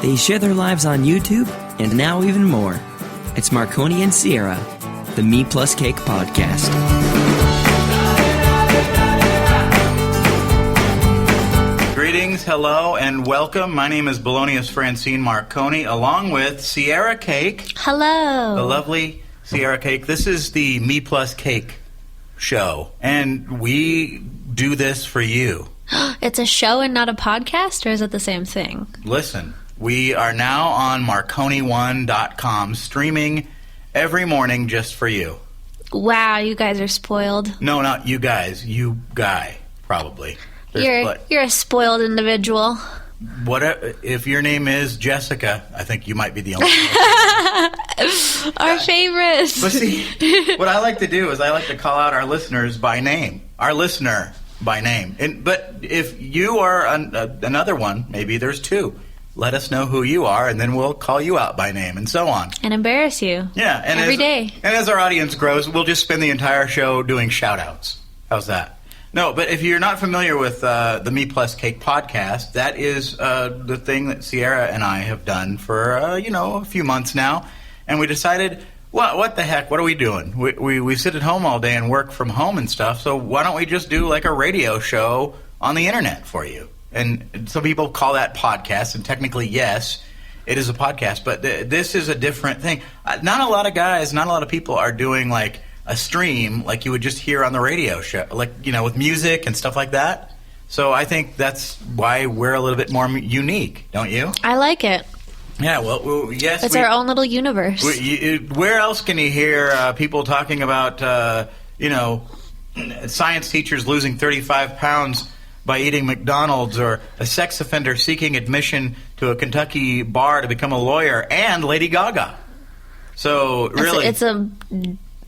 They share their lives on YouTube, and now even more. It's Marconi and Ciara, the MePlusCake podcast. Greetings, hello, and welcome. My name is Bolognia's Francine Marconi, along with Ciara Cake. Hello. The lovely Ciara Cake. This is the MePlusCake show, and we do this for you. It's a show and not a podcast, or is it the same thing? Listen, we are now on Marconi1.com, streaming every morning just for you. Wow, you guys are spoiled. No, not you guys. You guy, probably. You're a spoiled individual. What if your name is Jessica? I think you might be the only one. Our favorite. But see, what I like to do is I like to call out our listeners by name. Our listener by name. But if you are another one, maybe there's two. Let us know who you are, and then we'll call you out by name, and so on. And embarrass you. Yeah. And every day. And as our audience grows, we'll just spend the entire show doing shout-outs. How's that? No, but if you're not familiar with the MePlusCake podcast, that is the thing that Ciara and I have done for, a few months now. And we decided, well, what the heck, what are we doing? We sit at home all day and work from home and stuff, so why don't we just do like a radio show on the internet for you? And some people call that podcast, and technically, yes, it is a podcast, but this is a different thing. Not a lot of guys, not a lot of people are doing like a stream like you would just hear on the radio show, like, with music and stuff like that. So I think that's why we're a little bit more unique, don't you? I like it. Yeah, well yes. It's our own little universe. Where else can you hear people talking about, science teachers losing 35 pounds by eating McDonald's, or a sex offender seeking admission to a Kentucky bar to become a lawyer, and Lady Gaga? So really, it's a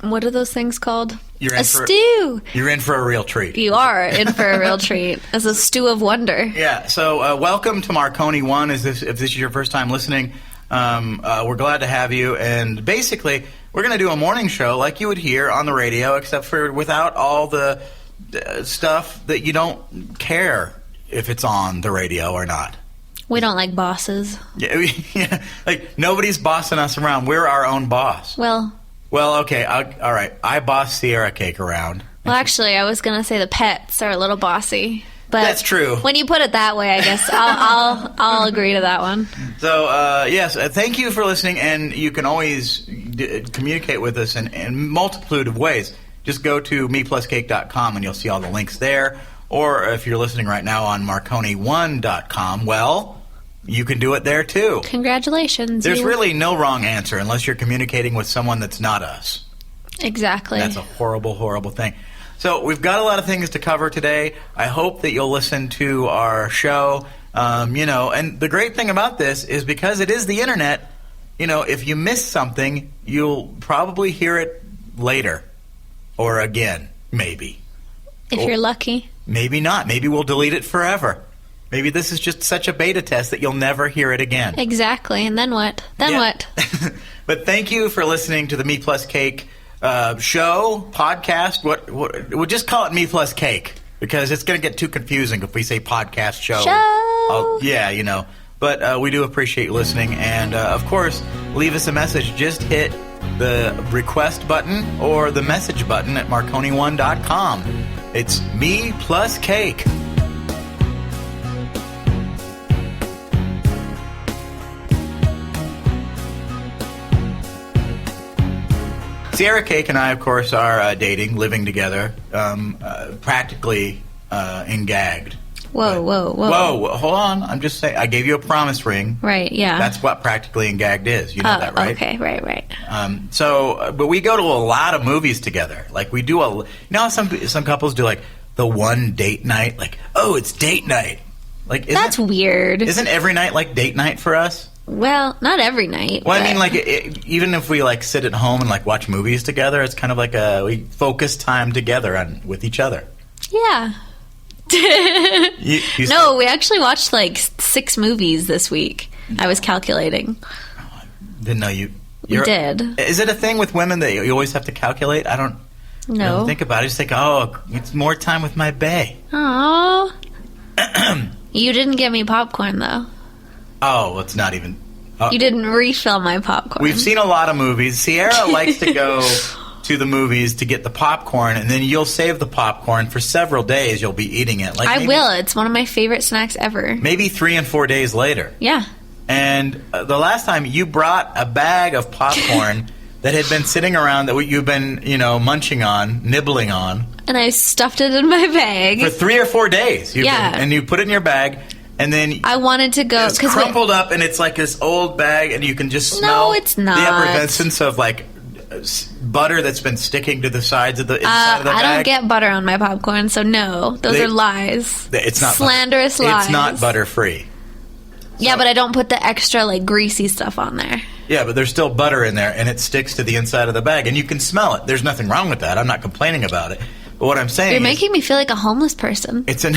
what are those things called? Stew. You're in for a real treat. You are in for a real treat. It's a stew of wonder. Yeah. So welcome to Marconi 1. If this is your first time listening, we're glad to have you. And basically, we're going to do a morning show like you would hear on the radio, except for without all the stuff that you don't care if it's on the radio or not. We don't like bosses. Yeah, like nobody's bossing us around. We're our own boss. Well, okay, all right. I boss Ciara Cake around. Well, actually, I was going to say the pets are a little bossy. But that's true. When you put it that way, I guess I'll agree to that one. So, yes, thank you for listening, and you can always communicate with us in multitude of ways. Just go to MePlusCake.com, and you'll see all the links there. Or if you're listening right now on Marconi1.com, well, you can do it there, too. Congratulations. There's really no wrong answer unless you're communicating with someone that's not us. Exactly. That's a horrible, horrible thing. So we've got a lot of things to cover today. I hope that you'll listen to our show. And the great thing about this is because it is the internet, if you miss something, you'll probably hear it later or again, maybe. If you're lucky. Maybe not. Maybe we'll delete it forever. Maybe this is just such a beta test that you'll never hear it again. Exactly. And then what? What? But thank you for listening to the MePlusCake show, podcast. We'll just call it MePlusCake because it's going to get too confusing if we say podcast show. But we do appreciate you listening. And, of course, leave us a message. Just hit the request button or the message button at Marconi1.com. It's MePlusCake. Ciara Cake and I, of course, are dating, living together, practically engagged. Whoa. Hold on. I'm just saying, I gave you a promise ring. Right, yeah. That's what practically engagged is. You know that, right? Okay, right. But we go to a lot of movies together. Like, we do some couples do, like, the one date night. Like, oh, it's date night. Like, that's weird. Isn't every night, like, date night for us? Well, not every night. Well, I mean, like, even if we, like, sit at home and, like, watch movies together, it's kind of like we focus time together with each other. Yeah. No, we actually watched, like, 6 movies this week. I was calculating. Didn't know you did. Is it a thing with women that you always have to calculate? I don't know. Think about it. Just think, oh, it's more time with my bae. Aww. You didn't get me popcorn, though. Oh, it's not even... You didn't refill my popcorn. We've seen a lot of movies. Ciara likes to go to the movies to get the popcorn, and then you'll save the popcorn for several days. You'll be eating it. I will. It's one of my favorite snacks ever. Maybe 3 and 4 days later. Yeah. And the last time you brought a bag of popcorn that had been sitting around that you've been, munching on, nibbling on. And I stuffed it in my bag. For 3 or 4 days. And you put it in your bag, and then... I wanted to go... It's crumpled up, and it's like this old bag, and you can just smell... No, it's not. The effervescence of, butter that's been sticking to the sides of the inside of the bag. I don't get butter on my popcorn, so no. Those are lies. It's not slanderous lies. It's not butter-free. Yeah, but I don't put the extra, greasy stuff on there. Yeah, but there's still butter in there, and it sticks to the inside of the bag, and you can smell it. There's nothing wrong with that. I'm not complaining about it. But what I'm saying You're making me feel like a homeless person. It's an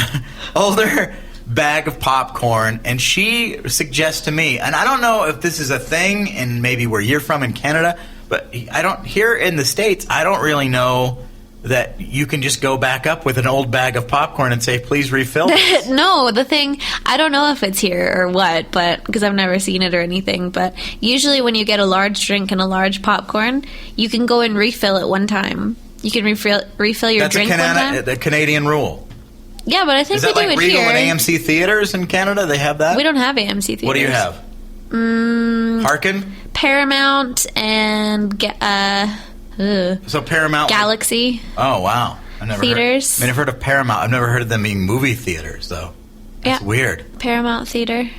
older bag of popcorn, and she suggests to me, and I don't know if this is a thing, and maybe where you're from in Canada, but here in the States, I don't really know that you can just go back up with an old bag of popcorn and say, please refill this. No, I don't know if it's here or what, but because I've never seen it or anything, but usually when you get a large drink and a large popcorn, you can go and refill it one time. You can refill your drink one time. That's a Canadian rule. Yeah, but I think Is that we do like it Regal here. and AMC theaters in Canada? They have that? We don't have AMC theaters. What do you have? Harkin? Paramount and so Paramount Galaxy. Oh wow! Theaters. I've heard of Paramount. I've never heard of them being movie theaters though. That's weird. Paramount Theater.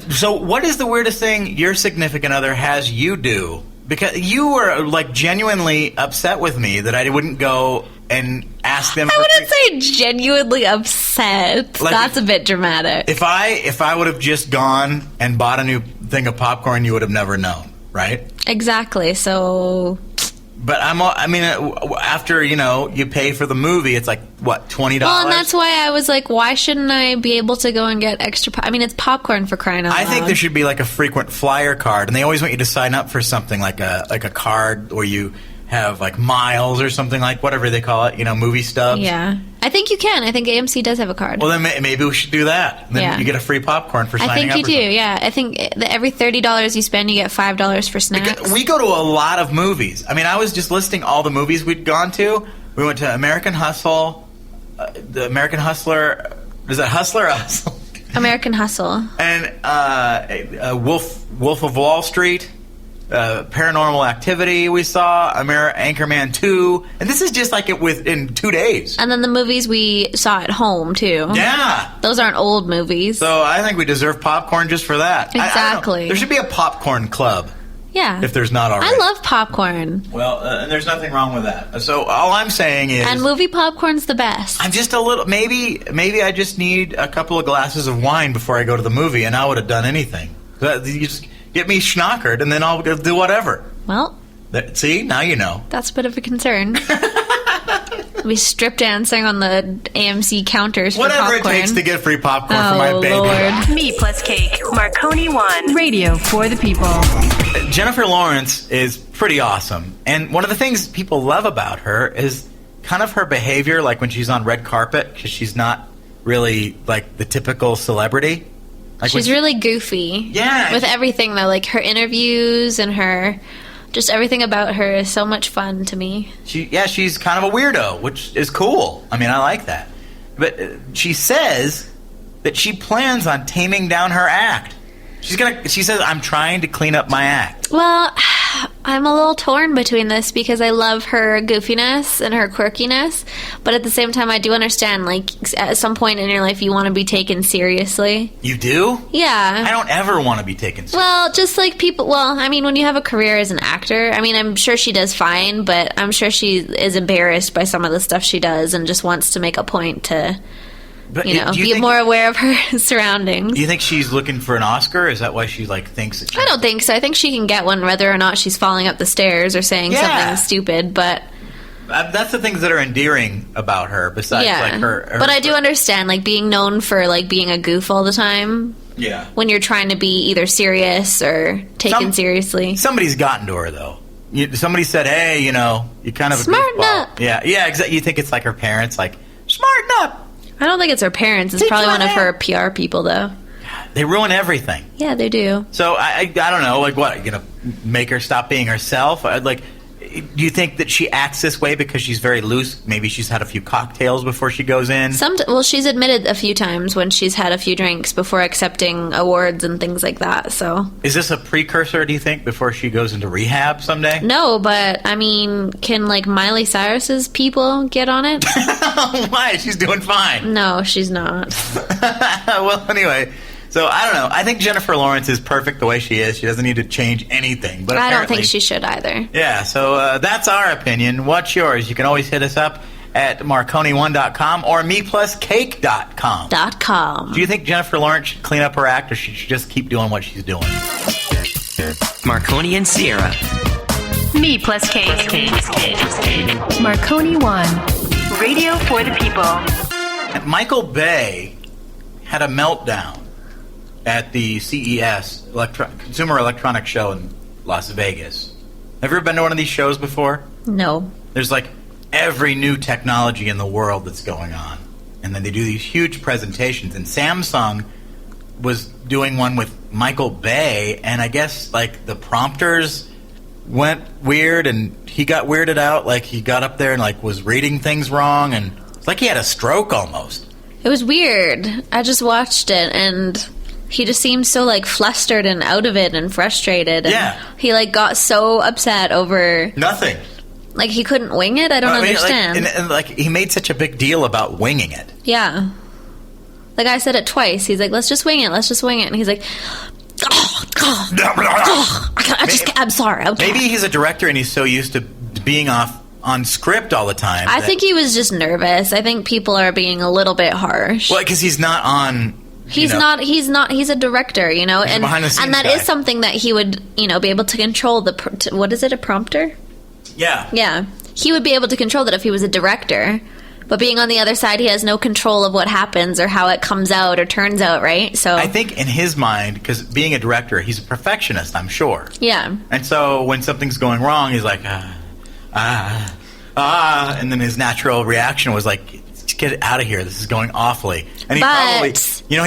So what is the weirdest thing your significant other has you do? Because you were genuinely upset with me that I wouldn't go and ask them. I wouldn't say genuinely upset. That's a bit dramatic. If I would have just gone and bought a new thing of popcorn, you would have never known, right? Exactly. So. But after you pay for the movie, it's what, $20? Well, and that's why I was like, why shouldn't I be able to go and get extra? It's popcorn for crying out loud. I think there should be a frequent flyer card, and they always want you to sign up for something like a card where you have miles or something, whatever they call it, movie stubs. Yeah, I think you can. I think AMC does have a card. Well, then maybe we should do that. Then you get a free popcorn for signing up. I think you do. Yeah, I think that every $30 you spend, you get $5 for snacks. We go to a lot of movies. I was just listing all the movies we'd gone to. We went to American Hustle, the American Hustler. Is that Hustler or Hustle? American Hustle. And Wolf of Wall Street. Paranormal Activity we saw, Anchorman 2, and this is just within 2 days. And then the movies we saw at home, too. Yeah. Those aren't old movies. So I think we deserve popcorn just for that. Exactly. There should be a popcorn club. Yeah. If there's not already. I love popcorn. Well, and there's nothing wrong with that. So all I'm saying is... And movie popcorn's the best. I'm just a little... Maybe I just need a couple of glasses of wine before I go to the movie, and I would have done anything. You just... Get me schnockered, and then I'll do whatever. Well. See? Now you know. That's a bit of a concern. We strip dancing on the AMC counters for whatever popcorn. It takes to get free popcorn for my baby. Lord. Me+Cake, Marconi 1. Radio for the people. Jennifer Lawrence is pretty awesome. And one of the things people love about her is kind of her behavior, when she's on red carpet, because she's not really the typical celebrity. She's really goofy. Yeah. With everything, though. Her interviews and her... Just everything about her is so much fun to me. She's kind of a weirdo, which is cool. I like that. But she says that she plans on taming down her act. She says, I'm trying to clean up my act. Well, I'm a little torn between this because I love her goofiness and her quirkiness, but at the same time I do understand, at some point in your life you want to be taken seriously. You do? Yeah. I don't ever want to be taken seriously. Well, just people, when you have a career as an actor, I'm sure she does fine, but I'm sure she is embarrassed by some of the stuff she does and just wants to make a point to... be more aware of her surroundings. Do you think she's looking for an Oscar? Is that why she thinks that? I don't think so. I think she can get one whether or not she's falling up the stairs or saying something stupid. But that's the things that are endearing about her. Besides, her. But I do understand, being known for being a goof all the time. Yeah. When you're trying to be either serious or taken seriously. Somebody's gotten to her though. Somebody said, "Hey, you kind of smarten up." Yeah. Exactly. You think it's her parents, smarten up. I don't think it's her parents. It's probably one of her PR people, though. They ruin everything. Yeah, they do. So I don't know, like what? You're going to make her stop being herself? Do you think that she acts this way because she's very loose? Maybe she's had a few cocktails before she goes in? Well, she's admitted a few times when she's had a few drinks before accepting awards and things like that, so... Is this a precursor, do you think, before she goes into rehab someday? No, but, I mean, can, like, Miley Cyrus's people get on it? Why? She's doing fine. No, she's not. Well, anyway... So, I don't know. I think Jennifer Lawrence is perfect the way she is. She doesn't need to change anything. But I don't think she should either. Yeah, so that's our opinion. What's yours? You can always hit us up at Marconi1.com or MePlusCake.com. Do you think Jennifer Lawrence should clean up her act, or should she just keep doing what she's doing? Marconi and Ciara. MePlusCake. Marconi 1. Radio for the people. Michael Bay had a meltdown at the CES, Consumer Electronics Show in Las Vegas. Have you ever been to one of these shows before? No. There's like every new technology in the world that's going on. And then they do these huge presentations. And Samsung was doing one with Michael Bay, and I guess like the prompters went weird, and he got weirded out. Like he got up there and like was reading things wrong, and it's like he had a stroke almost. It was weird. I just watched it, and he just seemed so, like, flustered and out of it and frustrated. And yeah. He, like, got so upset over... Nothing. Like, he couldn't wing it? I don't understand. Like, he made such a big deal about winging it. Yeah. Like, I said it twice. He's like, let's just wing it. And he's like... I'm sorry. Okay. Maybe he's a director and he's so used to being on script all the time. I think he was just nervous. I think people are being a little bit harsh. Well, because he's not on... He's not. He's a director, you know, and that is something that he would, you know, be able to control. What is it? A prompter? Yeah. Yeah. He would be able to control that if he was a director. But being on the other side, he has no control of what happens or how it comes out or turns out, right? So I think in his mind, because being a director, he's a perfectionist, I'm sure. Yeah. And so when something's going wrong, he's like, and then his natural reaction was like, get it out of here. This is going awfully. And he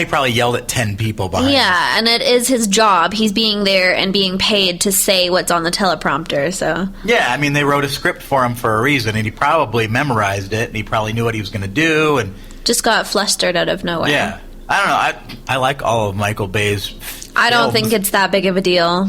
probably yelled at 10 people behind him. Yeah, and it is his job. He's being there and being paid to say what's on the teleprompter, so... Yeah, I mean, they wrote a script for him for a reason, and he probably memorized it, and he probably knew what he was going to do, and... Just got flustered out of nowhere. Yeah. I don't know. I like all of Michael Bay's I don't think it's that big of a deal,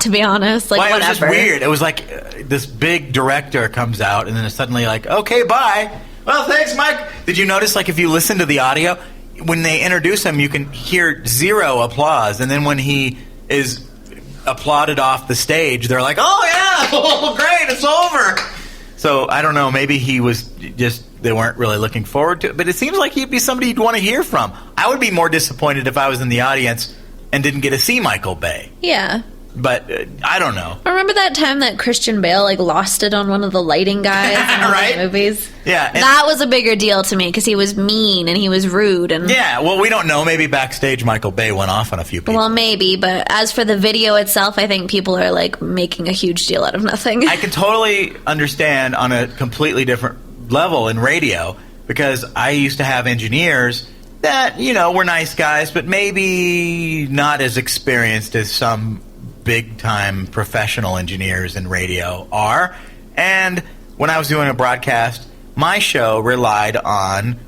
to be honest. Like, whatever. It was just weird. It was like this big director comes out, and then it's suddenly like, okay, bye. Well, thanks, Mike. Did you notice, like, if you listen to the audio, when they introduce him, you can hear zero applause, and then when he is applauded off the stage, they're like, oh, yeah, oh, great, it's over. So, I don't know, maybe he was just, they weren't really looking forward to it, but it seems like he'd be somebody you'd want to hear from. I would be more disappointed if I was in the audience and didn't get to see Michael Bay. Yeah. But I don't know. Remember that time that Christian Bale like lost it on one of the lighting guys in one of the movies? Yeah. That was a bigger deal to me because he was mean and he was rude. And yeah, well, we don't know. Maybe backstage Michael Bay went off on a few people. Well, maybe. But as for the video itself, I think people are like making a huge deal out of nothing. I can totally understand on a completely different level in radio because I used to have engineers that, you know, were nice guys, but maybe not as experienced as some big-time professional engineers in radio are. And when I was doing a broadcast, my show relied on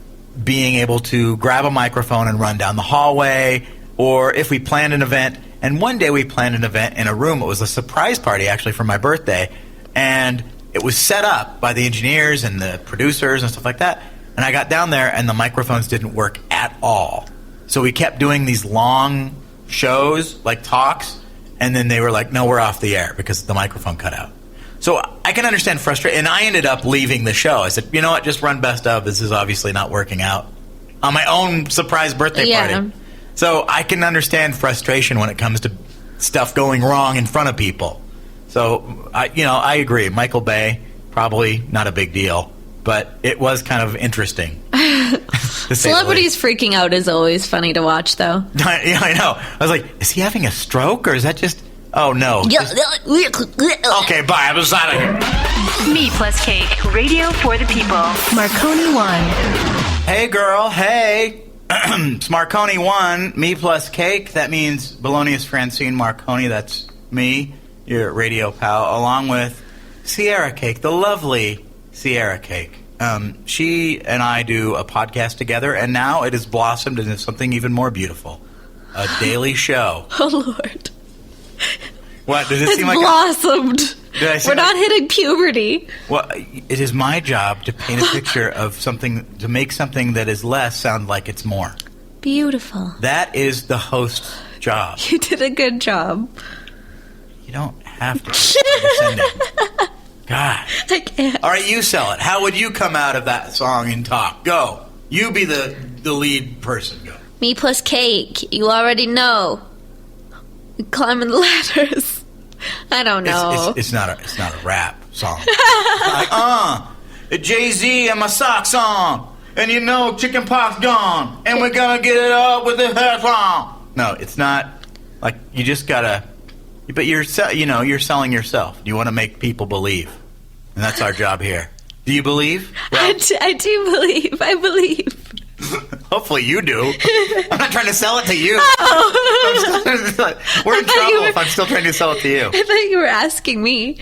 being able to grab a microphone and run down the hallway, or if we planned an event, and one day we planned an event in a room. It was a surprise party, actually, for my birthday, and it was set up by the engineers and the producers and stuff like that, and I got down there, and the microphones didn't work at all. So we kept doing these long shows, like talks, and then they were like, no, we're off the air because the microphone cut out. So I can understand frustration. And I ended up leaving the show. I said, you know what, just run best of. This is obviously not working out. On my own surprise birthday party. So I can understand frustration when it comes to stuff going wrong in front of people. So, I agree. Michael Bay, probably not a big deal. But it was kind of interesting. Celebrities freaking out is always funny to watch, though. Yeah, I know. I was like, is he having a stroke, or is that just... Oh, no. Okay, bye. I'm just out of here. MePlusCake, radio for the people. Marconi 1. Hey, girl. Hey. It's Marconi 1, MePlusCake. That means Belonius Francine Marconi. That's me, your radio pal, along with Ciara Cake, the lovely Ciara Cake. She and I do a podcast together, and now it has blossomed into something even more beautiful. A daily show. Oh, Lord. What? Does it It's seem like blossomed. We're not hitting puberty. Well, it is my job to paint a picture of something, to make something that is less sound like it's more. Beautiful. That is the host's job. You did a good job. You don't have to condescend it. God. I can't. All right, you sell it. How would you come out of that song and talk? Go. You be the lead person. Go. MePlusCake. You already know. Climbing the ladders. I don't know. It's not a rap song. Like, Jay-Z and my sock song, and you know chicken pox gone, and we're gonna get it up with the hair song. No, it's not. Like, you just gotta. But you're selling yourself. You want to make people believe, and that's our job here. Do you believe? Well, I do believe. I believe. Hopefully you do. I'm not trying to sell it to you. Oh. We're in trouble if I'm still trying to sell it to you. I thought you were asking me.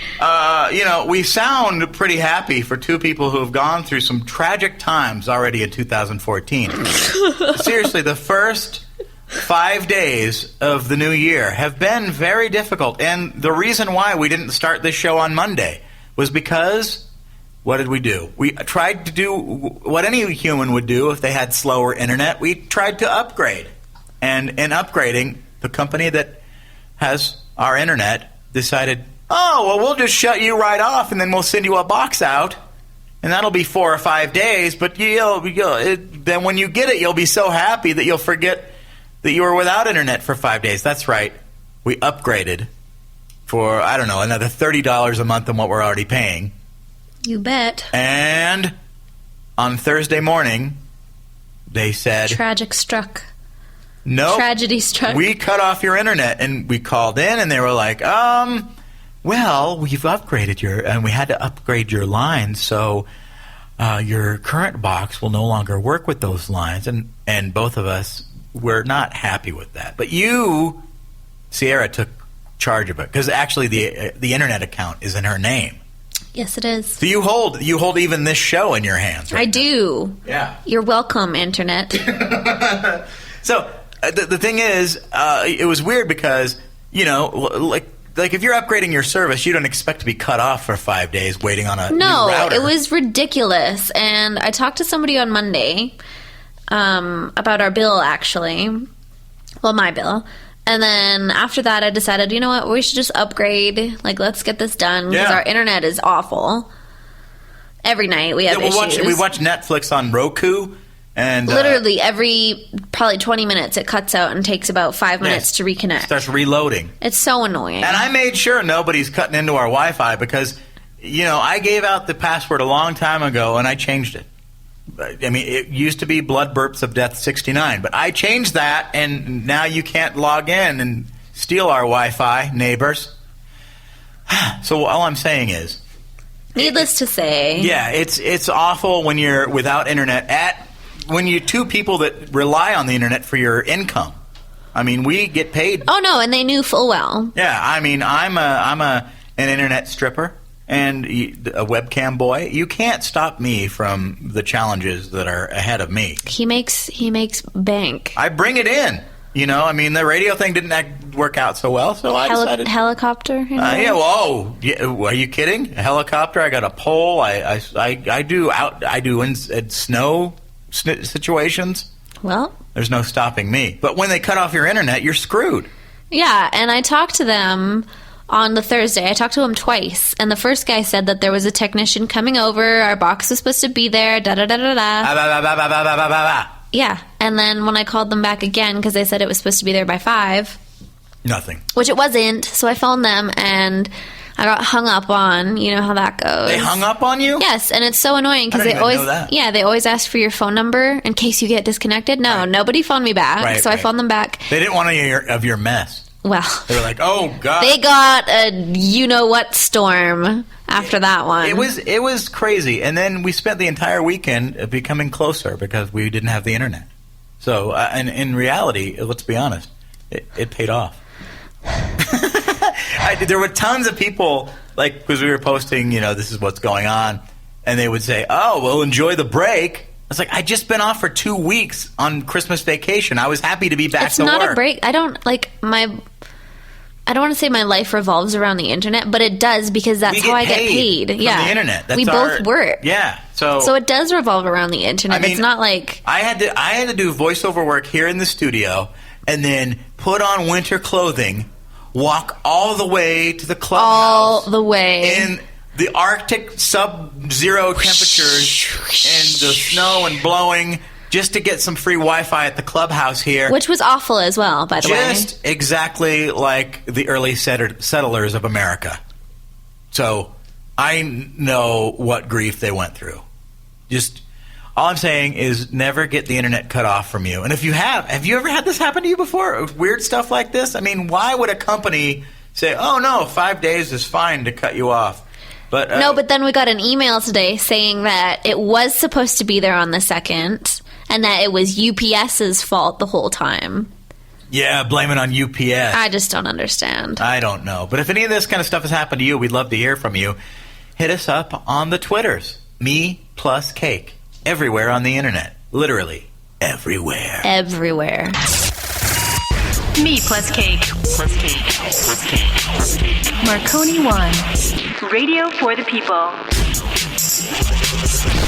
We sound pretty happy for two people who have gone through some tragic times already in 2014. Seriously, the first 5 days of the new year have been very difficult. And the reason why we didn't start this show on Monday was because... what did we do? We tried to do what any human would do if they had slower internet. We tried to upgrade. And in upgrading, the company that has our internet decided, we'll just shut you right off and then we'll send you a box out. And that'll be 4 or 5 days. But then when you get it, you'll be so happy that you'll forget that you were without internet for 5 days. That's right. We upgraded for, another $30 a month than what we're already paying. You bet. And on Thursday morning, they said... tragic struck. No. Tragedy struck. We cut off your internet. And we called in and they were like, well, we've upgraded and we had to upgrade your lines, so your current box will no longer work with those lines. And both of us were not happy with that. But you, Ciara, took charge of it. Because actually the internet account is in her name. Yes, it is. So you hold even this show in your hands. Right? I do. Yeah. You're welcome, Internet. So the thing is, it was weird because like if you're upgrading your service, you don't expect to be cut off for 5 days waiting on a new router. It was ridiculous. And I talked to somebody on Monday about our bill, actually. Well, my bill. And then after that, I decided, you know what, we should just upgrade. Like, let's get this done because our internet is awful. Every night we have issues. We watch Netflix on Roku, and literally every probably 20 minutes it cuts out and takes about 5 minutes to reconnect. Starts reloading. It's so annoying. And I made sure nobody's cutting into our Wi-Fi because, I gave out the password a long time ago and I changed it. I mean, it used to be Blood Burps of Death 69, but I changed that, and now you can't log in and steal our Wi-Fi, neighbors. So all I'm saying is... needless to say... yeah, it's awful when you're without internet, when you're two people that rely on the internet for your income. I mean, we get paid... oh, no, and they knew full well. Yeah, I mean, I'm an internet stripper. And a webcam boy, you can't stop me from the challenges that are ahead of me. He makes bank. I bring it in. The radio thing didn't work out so well, so I decided... helicopter? Are you kidding? A helicopter, I got a pole, I do in snow situations. Well... there's no stopping me. But when they cut off your internet, you're screwed. Yeah, and I talked to them... on the Thursday. I talked to him twice, and the first guy said that there was a technician coming over, our box was supposed to be there, da-da-da-da-da. Yeah, and then when I called them back again, because they said it was supposed to be there by 5. Nothing. Which it wasn't, so I phoned them, and I got hung up on. You know how that goes. They hung up on you? Yes, and it's so annoying, because they always ask for your phone number in case you get disconnected. No, nobody phoned me back, I phoned them back. They didn't want any of your mess. Well, they were like, "Oh God!" They got a you-know-what storm after that one. It was crazy, and then we spent the entire weekend becoming closer because we didn't have the internet. So, and in reality, let's be honest, it paid off. There were tons of people, like, because we were posting, this is what's going on, and they would say, oh, well, enjoy the break. I was like, I just been off for 2 weeks on Christmas vacation. I was happy to be back to work. It's not a break. I don't want to say my life revolves around the internet, but it does because that's how I get paid. From the internet. We both work. Yeah. So it does revolve around the internet. I mean, it's not like I had to do voiceover work here in the studio and then put on winter clothing, walk all the way to the clubhouse. All the way. In the Arctic sub-zero temperatures and the snow and blowing just to get some free Wi-Fi at the clubhouse here. Which was awful as well, by the way. Just exactly like the early settlers of America. So I know what grief they went through. Just all I'm saying is never get the internet cut off from you. And if you have you ever had this happen to you before? Weird stuff like this? I mean, why would a company say, oh, no, 5 days is fine to cut you off? But no, but then we got an email today saying that it was supposed to be there on the 2nd and that it was UPS's fault the whole time. Yeah, blame it on UPS. I just don't understand. I don't know. But if any of this kind of stuff has happened to you, we'd love to hear from you. Hit us up on the Twitters. MePlusCake. Everywhere on the internet. Literally. Everywhere. Everywhere. MePlusCake. Marconi 1. Radio for the people.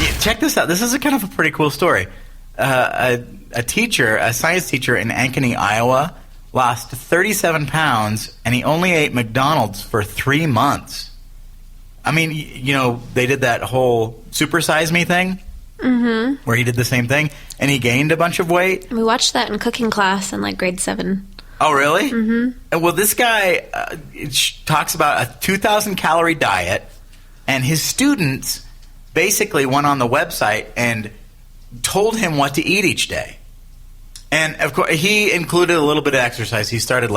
Yeah, check this out. This is a kind of a pretty cool story. A science teacher in Ankeny, Iowa, lost 37 pounds, and he only ate McDonald's for 3 months. I mean, they did that whole Supersize Me thing, where he did the same thing, and he gained a bunch of weight. We watched that in cooking class in, grade 7. Oh, really? Mm-hmm. And, well, this guy talks about a 2,000-calorie diet, and his students basically went on the website and told him what to eat each day. And, of course, he included a little bit of exercise. He started,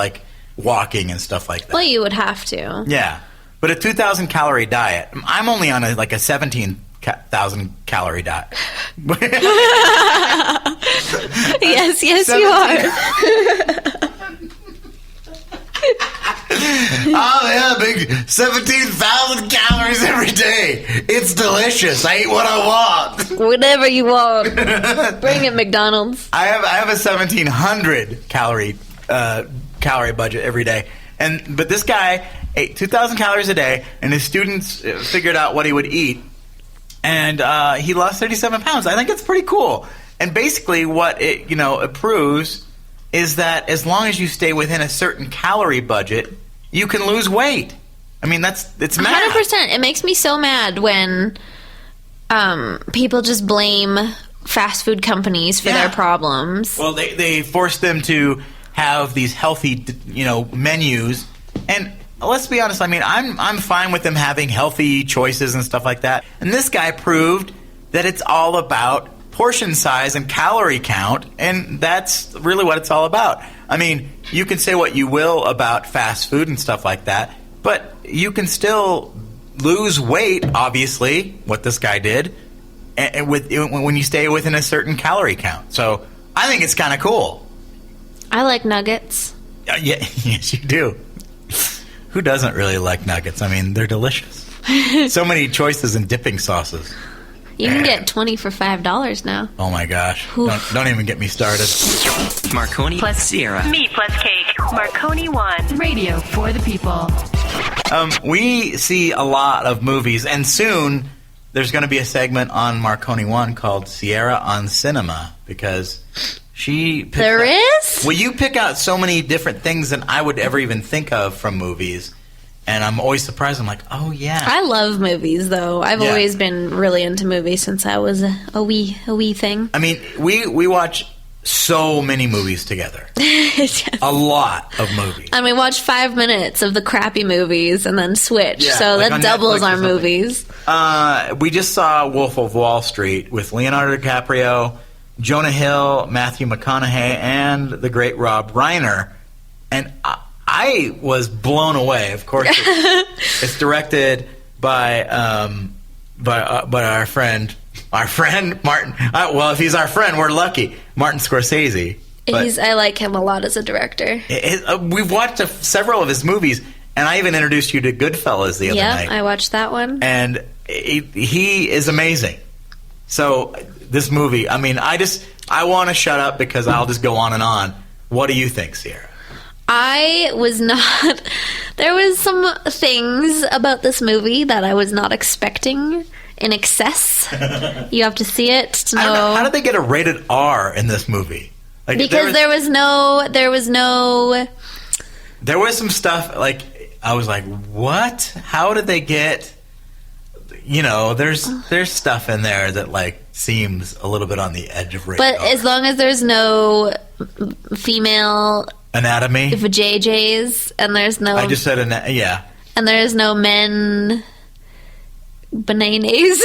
walking and stuff like that. Well, you would have to. Yeah. But a 2,000-calorie diet. I'm only on a 17,000-calorie diet. Yes, you are. Oh, yeah, big 17,000 calories every day. It's delicious. I eat what I want. Whatever you want. Bring it, McDonald's. I have a 1,700 calorie budget every day. But this guy ate 2,000 calories a day, and his students figured out what he would eat, and he lost 37 pounds. I think it's pretty cool. And basically what it proves is that as long as you stay within a certain calorie budget, you can lose weight. I mean, it's math. 100%. It makes me so mad when people just blame fast food companies for their problems. Well, they force them to have these healthy, menus. And let's be honest, I mean, I'm fine with them having healthy choices and stuff like that. And this guy proved that it's all about portion size and calorie count, and that's really what it's all about. I mean, you can say what you will about fast food and stuff like that, but you can still lose weight, obviously, what this guy did, and when you stay within a certain calorie count. So I think it's kind of cool. I like nuggets. Yeah, yes, you do. Who doesn't really like nuggets? I mean, they're delicious. So many choices in dipping sauces. You can get 20 for $5 now. Oh my gosh. Don't even get me started. Marconi plus Ciara. MePlusCake. Marconi 1. Radio for the people. We see a lot of movies, and soon there's going to be a segment on Marconi 1 called Ciara on Cinema, because she picks There is? Well, you pick out so many different things than I would ever even think of from movies. And I'm always surprised. I'm like, oh, yeah. I love movies, though. I've always been really into movies since I was a wee thing. I mean, we watch so many movies together. Yes. A lot of movies. And we watch 5 minutes of the crappy movies and then switch. Yeah, so like that doubles Netflix our movies. We just saw Wolf of Wall Street with Leonardo DiCaprio, Jonah Hill, Matthew McConaughey, and the great Rob Reiner. And I was blown away. Of course, it's directed by our friend Our friend, Martin. Well, if he's our friend, we're lucky. Martin Scorsese. I like him a lot as a director. We've watched several of his movies, and I even introduced you to Goodfellas the other night. Yeah, I watched that one. And he is amazing. So this movie, I mean, I want to shut up because I'll just go on and on. What do you think, Ciara? I was not... There was some things about this movie that I was not expecting in excess. You have to see it to know. How did they get a rated R in this movie? Like, because there was no... There was some stuff, like, I was like, what? How did they get... You know, there's stuff in there that, like, seems a little bit on the edge of rated But R. as long as there's no female... Anatomy? JJs, and there's no... I just said, yeah. And there's no men... bananas.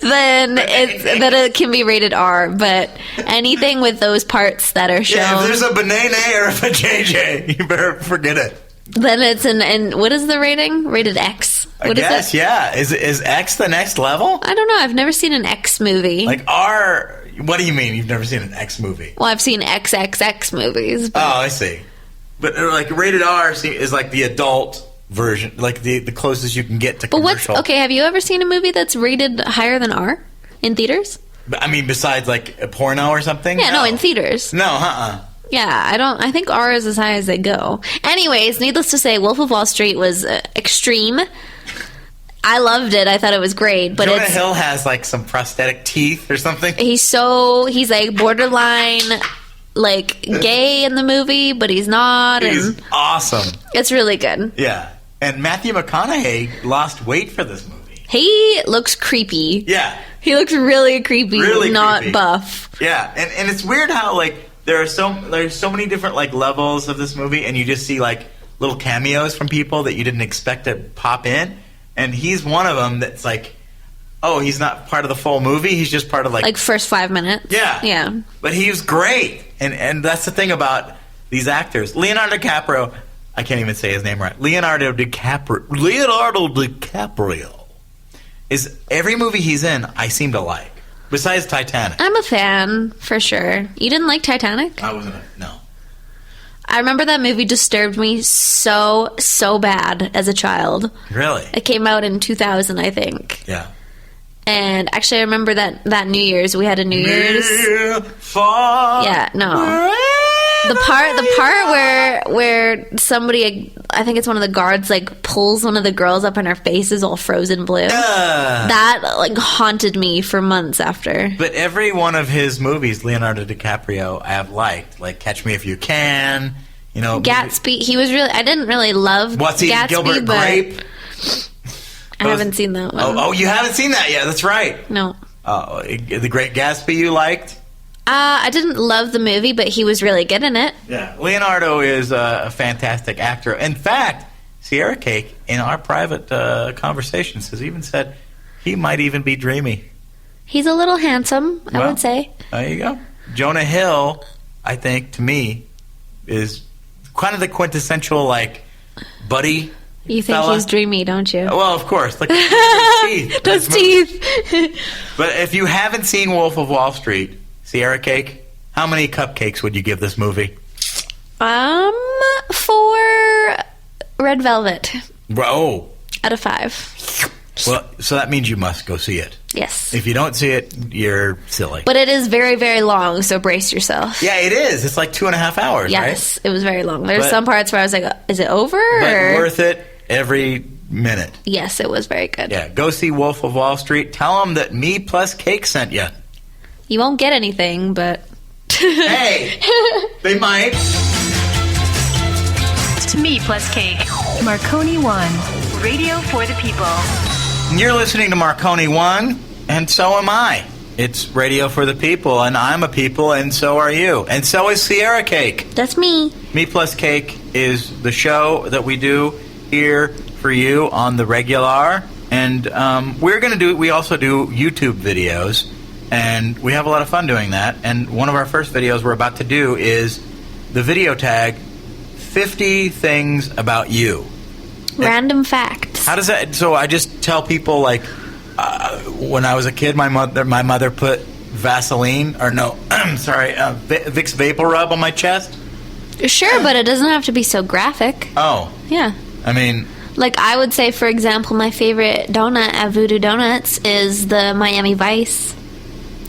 Then it can be rated R, but anything with those parts that are shown... Yeah, if there's a banana or a JJ, you better forget it. Then it's and what is the rating? Rated X. I guess, yeah. Is X the next level? I don't know. I've never seen an X movie. Like R... What do you mean you've never seen an X movie? Well, I've seen XXX movies. But... Oh, I see. But like rated R is like the adult version, like the closest you can get to commercial. Okay, have you ever seen a movie that's rated higher than R in theaters? I mean, besides like a porno or something? Yeah, no in theaters. No, Yeah, I think R is as high as they go. Anyways, needless to say, Wolf of Wall Street was extreme. I loved it. I thought it was great. But Jonah Hill has like some prosthetic teeth or something. He's like borderline like gay in the movie, but he's not. He's awesome. It's really good. Yeah. And Matthew McConaughey lost weight for this movie. He looks creepy. Yeah. He looks really creepy, not creepy. Buff. Yeah. And it's weird how like there's so many different like levels of this movie, and you just see like little cameos from people that you didn't expect to pop in. And he's one of them that's like, oh, he's not part of the full movie. He's just part of like first 5 minutes. Yeah. Yeah. But he was great. And that's the thing about these actors. Leonardo DiCaprio, I can't even say his name right. Leonardo DiCaprio is every movie he's in, I seem to like. Besides Titanic. I'm a fan, for sure. You didn't like Titanic? I wasn't. No. I remember that movie disturbed me so bad as a child. Really? It came out in 2000, I think. Yeah. And actually, I remember that New Year's, we had a New Year's. Yeah, no. The part where somebody, I think it's one of the guards, like pulls one of the girls up and her face is all frozen blue. That like haunted me for months after. But every one of his movies, Leonardo DiCaprio, I have liked. Like Catch Me If You Can, you know. Gatsby, he was really, I didn't really love Gatsby, Gilbert Grape? I haven't seen that one. Oh, you haven't seen that yet? That's right. No. Oh, The Great Gatsby you liked? I didn't love the movie, but he was really good in it. Yeah. Leonardo is a fantastic actor. In fact, Ciara Cake, in our private conversations, has even said he might even be dreamy. He's a little handsome, I would say. There you go. Jonah Hill, I think, to me, is kind of the quintessential, like, buddy. You think he's dreamy, don't you? Well, of course. Look at his teeth. Those teeth. But if you haven't seen Wolf of Wall Street, Ciara Cake, how many cupcakes would you give this movie? 4 Red Velvet. Oh. Out of 5. Well, so that means you must go see it. Yes. If you don't see it, you're silly. But it is very, very long, so brace yourself. Yeah, it is. It's like 2.5 hours, right? Yes, it was very long. There's some parts where I was like, is it over? But worth it every minute. Yes, it was very good. Yeah, go see Wolf of Wall Street. Tell them that MePlusCake sent you. You won't get anything, but... Hey! They might. MePlusCake. Marconi 1. Radio for the people. You're listening to Marconi 1, and so am I. It's radio for the people, and I'm a people, and so are you. And so is Ciara Cake. That's me. MePlusCake is the show that we do here for you on the regular. And we also do YouTube videos. And we have a lot of fun doing that. And one of our first videos we're about to do is the video tag 50 things about you. Random facts. How does that... So I just tell people, like, when I was a kid, my mother put Vaseline, or no, sorry, Vicks Vapor Rub on my chest. Sure, but it doesn't have to be so graphic. Oh. Yeah. I mean... Like, I would say, for example, my favorite donut at Voodoo Donuts is the Miami Vice.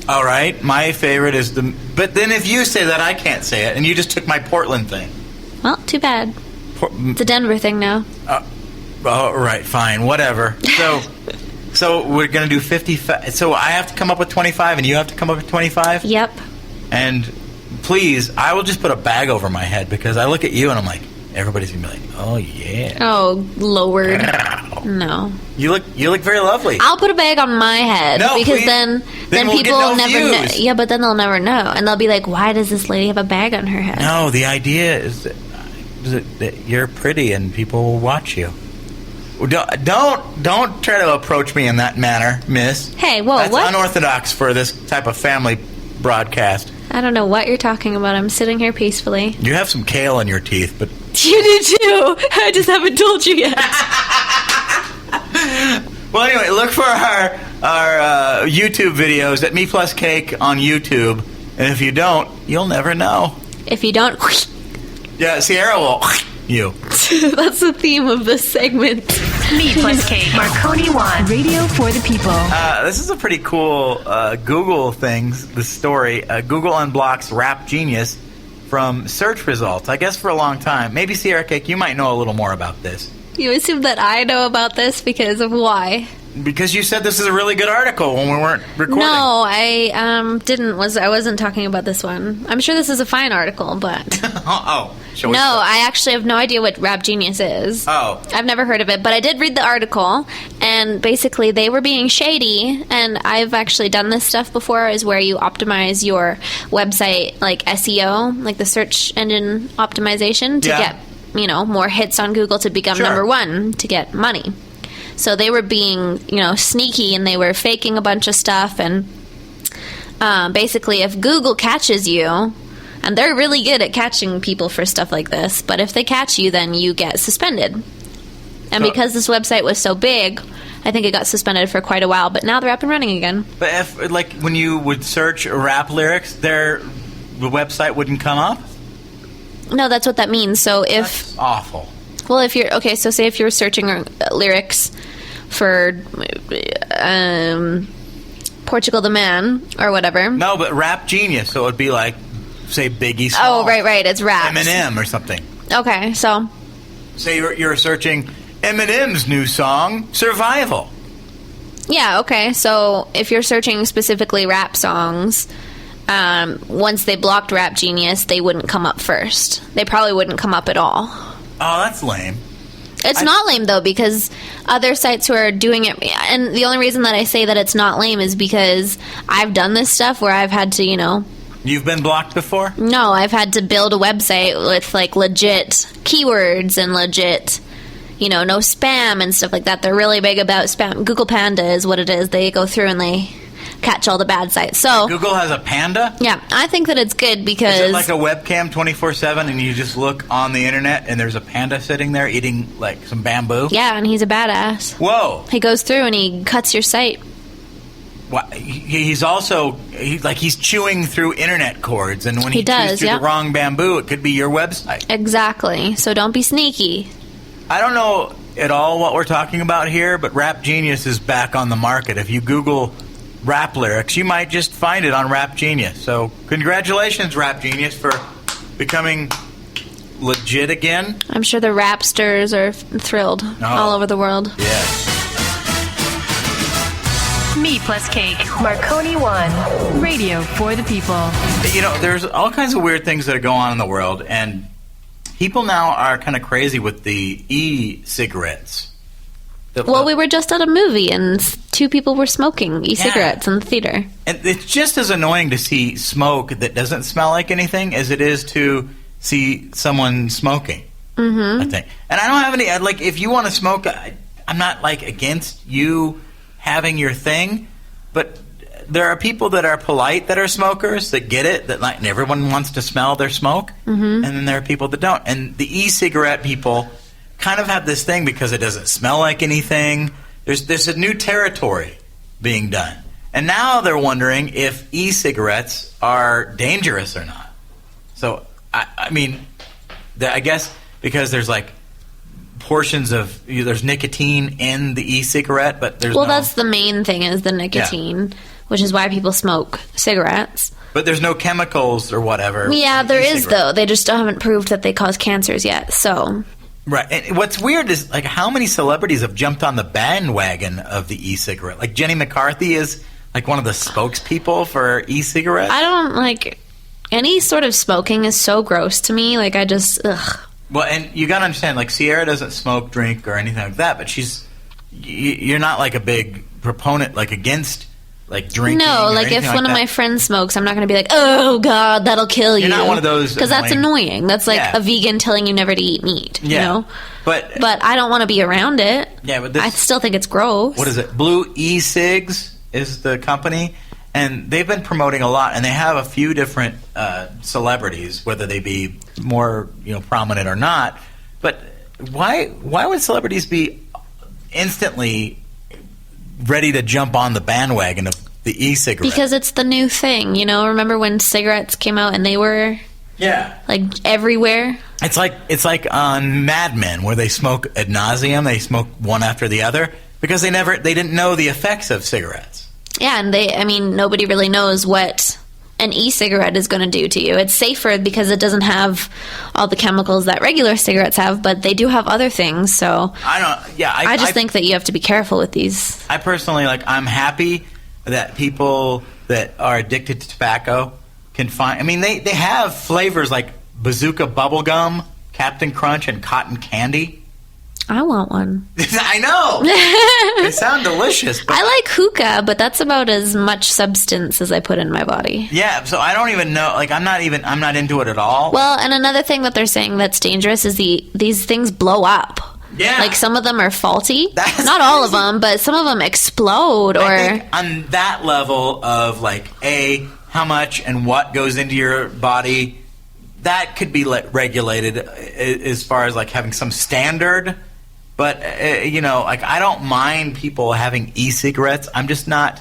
All right. My favorite is the... But then if you say that, I can't say it, and you just took my Portland thing. Well, too bad. It's a Denver thing now. Oh, right, fine, whatever. So we're going to do 55. So I have to come up with 25, and you have to come up with 25? Yep. And please, I will just put a bag over my head, because I look at you, and I'm like, everybody's going to be like, oh, yeah. Oh, Lord. No. You look very lovely. I'll put a bag on my head. No, because please. then we'll people will never views. know. Yeah, but then they'll never know. And they'll be like, why does this lady have a bag on her head? No, the idea is that you're pretty and people will watch you. Don't try to approach me in that manner, miss. Hey, whoa, That's what? unorthodox for this type of family broadcast. I don't know what you're talking about. I'm sitting here peacefully. You have some kale in your teeth, but... You do too. I just haven't told you yet. Well, anyway, look for our YouTube videos at MePlusCake on YouTube. And if you don't, you'll never know. If you don't... Yeah, Ciara will... You. That's the theme of this segment. MePlusCake. Marconi 1. Radio for the people. This is a pretty cool Google thing, the story. Google unblocks Rap Genius from search results, I guess for a long time. Maybe, Ciara Cake, you might know a little more about this. You assume that I know about this because of why? Because you said this is a really good article when we weren't recording. No, I didn't. I wasn't talking about this one. I'm sure this is a fine article, but... Oh. No, I actually have no idea what Rap Genius is. Oh. I've never heard of it, but I did read the article, and basically they were being shady, and I've actually done this stuff before, is where you optimize your website, like SEO, like the search engine optimization, to get, more hits on Google to become number one, to get money. So they were being, sneaky, and they were faking a bunch of stuff, and basically if Google catches you... And they're really good at catching people for stuff like this. But if they catch you, then you get suspended. And because this website was so big, I think it got suspended for quite a while. But now they're up and running again. But if, when you would search rap lyrics, the website wouldn't come up? No, that's what that means. So if... That's awful. Well, if you're... Okay, so say if you're searching lyrics for... Portugal the Man, or whatever. No, but Rap Genius, so it would be like... Say Biggie Smalls. Oh, right. It's rap. Eminem or something. Okay, so... Say you're searching Eminem's new song, Survival. Yeah, okay. So if you're searching specifically rap songs, once they blocked Rap Genius, they wouldn't come up first. They probably wouldn't come up at all. Oh, that's lame. It's not lame, though, because other sites who are doing it... And the only reason that I say that it's not lame is because I've done this stuff where I've had to, You've been blocked before? No, I've had to build a website with, legit keywords and legit, no spam and stuff like that. They're really big about spam. Google Panda is what it is. They go through and they catch all the bad sites. So Google has a panda? Yeah, I think that it's good because... Is it like a webcam 24/7 and you just look on the internet and there's a panda sitting there eating, some bamboo? Yeah, and he's a badass. Whoa. He goes through and he cuts your site. Well, he's also he's chewing through internet cords, and when he chews through the wrong bamboo, it could be your website. Exactly. So don't be sneaky. I don't know at all what we're talking about here, but Rap Genius is back on the market. If you Google rap lyrics, you might just find it on Rap Genius. So congratulations, Rap Genius, for becoming legit again. I'm sure the rapsters are thrilled all over the world. Yes. MePlusCake. Marconi 1. Radio for the people. There's all kinds of weird things that go on in the world, and people now are kind of crazy with the e-cigarettes. Well, we were just at a movie, and 2 people were smoking e-cigarettes in the theater. And it's just as annoying to see smoke that doesn't smell like anything as it is to see someone smoking, I think. And I don't have any... if you want to smoke, I'm not, against you... having your thing, but there are people that are polite that are smokers that get it, that and everyone wants to smell their smoke, and then there are people that don't. And the e-cigarette people kind of have this thing because it doesn't smell like anything. There's a new territory being done. And now they're wondering if e-cigarettes are dangerous or not. So, I mean, I guess because there's like portions of, there's nicotine in the e-cigarette, but there's that's the main thing is the nicotine, which is why people smoke cigarettes. But there's no chemicals or whatever. Yeah, there is, though. They just haven't proved that they cause cancers yet, so... Right. And what's weird is, like, how many celebrities have jumped on the bandwagon of the e-cigarette? Like, Jenny McCarthy is, like, one of the spokespeople for e-cigarettes. I don't, like... Any sort of smoking is so gross to me. Like, I just... Ugh. Well, and you gotta understand, like, Ciara doesn't smoke, drink, or anything like that, but you're not, like, a big proponent, like, against... like drinking. No, like if one of my friends smokes, I'm not going to be like, oh God, that'll kill you. You're not one of those, because that's annoying. That's like a vegan telling you never to eat meat. Yeah. You know, but I don't want to be around it. Yeah, but I still think it's gross. What is it? Blue E-Cigs is the company, and they've been promoting a lot, and they have a few different celebrities, whether they be more prominent or not. But why would celebrities be instantly ready to jump on the bandwagon of the e-cigarette? Because it's the new thing, Remember when cigarettes came out and they were like everywhere? It's like on Mad Men where they smoke ad nauseum. They smoke one after the other because they didn't know the effects of cigarettes. Yeah, and nobody really knows what an e-cigarette is going to do to you. It's safer because it doesn't have all the chemicals that regular cigarettes have, but they do have other things. So I just think that you have to be careful with these. I personally I'm happy that people that are addicted to tobacco can find. I mean, they have flavors like Bazooka Bubblegum, Captain Crunch, and Cotton Candy. I want one. I know. They sound delicious. But I like hookah, but that's about as much substance as I put in my body. Yeah, so I don't even know. Like, I'm not into it at all. Well, and another thing that they're saying that's dangerous is these things blow up. Yeah. Like, some of them are faulty. Not all of them, but some of them explode. I think on that level of, like, how much and what goes into your body, that could be regulated as far as, like, having some standard. But, I don't mind people having e-cigarettes. I'm just not...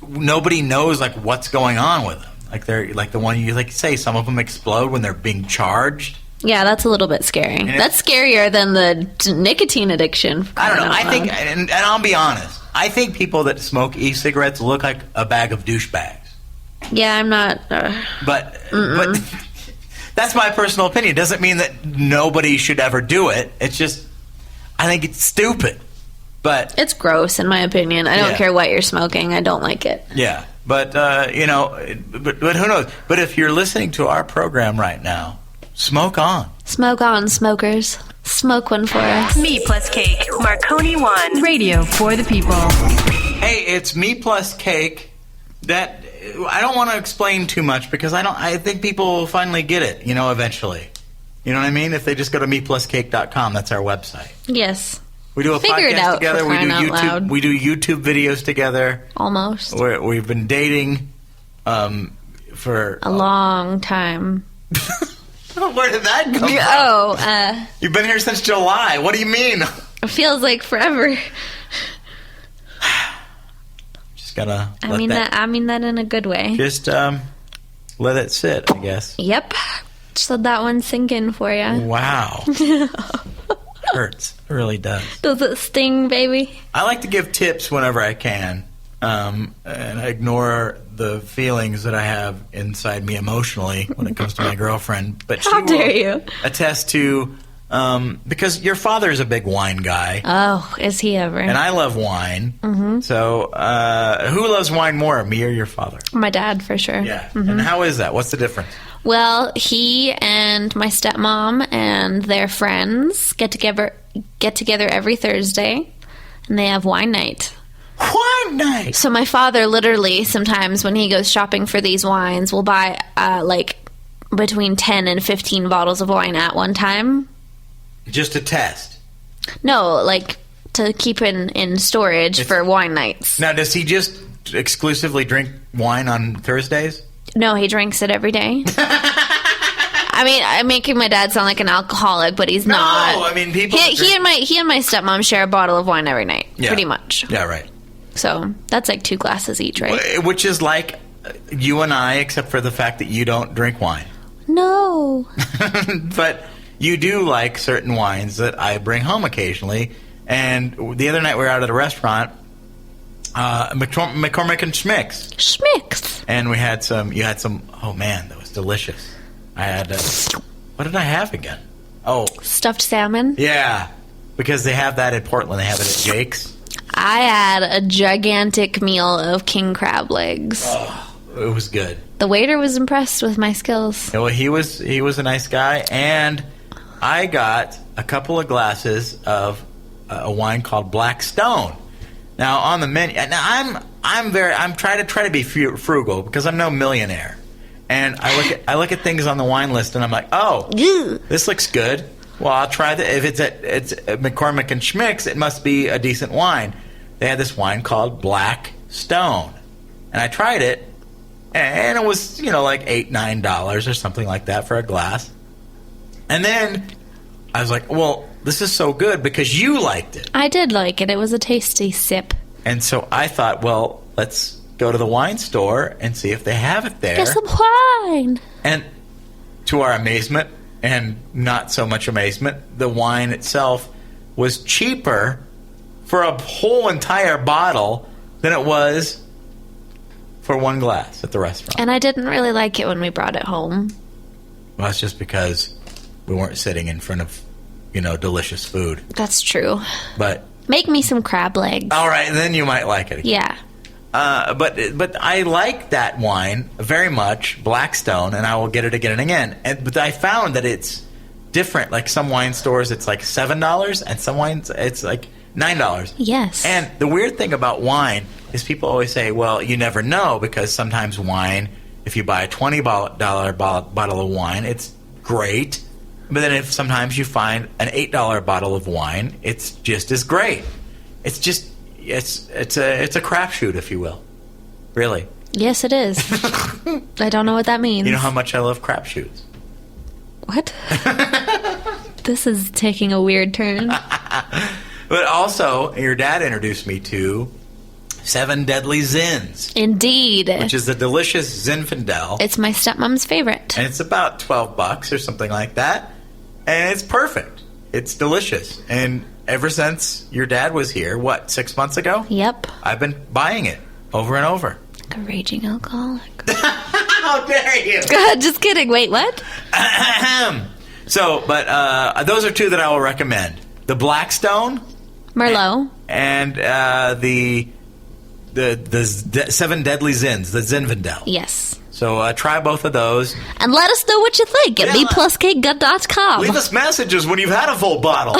Nobody knows, like, what's going on with them. Like, they're like the one you say, some of them explode when they're being charged. Yeah, that's a little bit scary. That's scarier than the nicotine addiction. I don't know. I think, and I'll be honest, I think people that smoke e-cigarettes look like a bag of douchebags. Yeah, I'm not... But that's my personal opinion. It doesn't mean that nobody should ever do it. It's just... I think it's stupid, but... It's gross, in my opinion. I don't care what you're smoking. I don't like it. Yeah, but, but who knows? But if you're listening to our program right now, smoke on. Smoke on, smokers. Smoke one for us. MePlusCake, Marconi 1, radio for the people. Hey, it's MePlusCake. That... I don't want to explain too much because I think people will finally get it, eventually. You know what I mean? If they just go to MePlusCake.com, that's our website. Yes. We do a podcast together. We do YouTube. Loud. We do YouTube videos together. Almost. We've been dating for a long time. Where did that come from? You've been here since July. What do you mean? It feels like forever. Just gotta. I mean that in a good way. Just let it sit, I guess. Yep. Just let that one sink in for you. Wow. Hurts. It really does. Does it sting, baby? I like to give tips whenever I can, and I ignore the feelings that I have inside me emotionally when it comes to my girlfriend. But How dare you? Attest to, because your father is a big wine guy. Oh, is he ever? And I love wine. Mm-hmm. So who loves wine more, me or your father? My dad, for sure. Yeah. Mm-hmm. And how is that? What's the difference? Well, he and my stepmom and their friends get together every Thursday, and they have wine night. Wine night! So my father literally, sometimes when he goes shopping for these wines, will buy, between 10 and 15 bottles of wine at one time. Just to test? No, to keep in storage for wine nights. Now, does he just exclusively drink wine on Thursdays? No, he drinks it every day. I mean, I'm making my dad sound like an alcoholic, but he's not. No, I mean, people... He and my stepmom share a bottle of wine every night, pretty much. Yeah, right. So that's like 2 glasses each, right? Which is like you and I, except for the fact that you don't drink wine. No. But you do like certain wines that I bring home occasionally. And the other night we were out at a restaurant, McCormick and Schmick's. Schmick's. And you had some, oh man, that was delicious. I had, what did I have again? Oh. Stuffed salmon? Yeah, because they have that in Portland. They have it at Jake's. I had a gigantic meal of king crab legs. Oh, it was good. The waiter was impressed with my skills. Well, he was a nice guy, and I got a couple of glasses of a wine called Black Stone. Now on the menu, now I'm trying to be frugal because I'm no millionaire, and I look at things on the wine list and I'm like, oh, this looks good. Well, I'll try that. If it's at McCormick and Schmick's, it must be a decent wine. They had this wine called Black Stone, and I tried it, and it was like $8-9 or something like that for a glass. And then I was like, well, this is so good because you liked it. I did like it. It was a tasty sip. And so I thought, well, let's go to the wine store and see if they have it there. Get some wine. And to our amazement, and not so much amazement, the wine itself was cheaper for a whole entire bottle than it was for one glass at the restaurant. And I didn't really like it when we brought it home. Well, that's just because we weren't sitting in front of, delicious food. That's true. But make me some crab legs. All right, then you might like it again. Yeah. But I like that wine very much, Blackstone, and I will get it again and again. But I found that it's different. Like some wine stores, it's like $7, and some wines, it's like $9. Yes. And the weird thing about wine is people always say, well, you never know, because sometimes wine, if you buy a $20 bottle of wine, it's great. But then if sometimes you find an $8 bottle of wine, it's just as great. It's just... It's a crapshoot, if you will. Really. Yes, it is. I don't know what that means. You know how much I love crapshoots. What? This is taking a weird turn. But also, your dad introduced me to 7 Deadly Zins. Indeed. Which is a delicious Zinfandel. It's my stepmom's favorite. And it's about $12 or something like that. And it's perfect. It's delicious. And ever since your dad was here, 6 months ago? Yep. I've been buying it over and over. Like a raging alcoholic. How dare you? Just kidding. Wait, what? So, but those are 2 that I will recommend. The Blackstone. Merlot. And the 7 Deadly Zins, the Zinfandel. Yes. So try both of those. And let us know what you think at MePlusCake.com. Leave us messages when you've had a full bottle.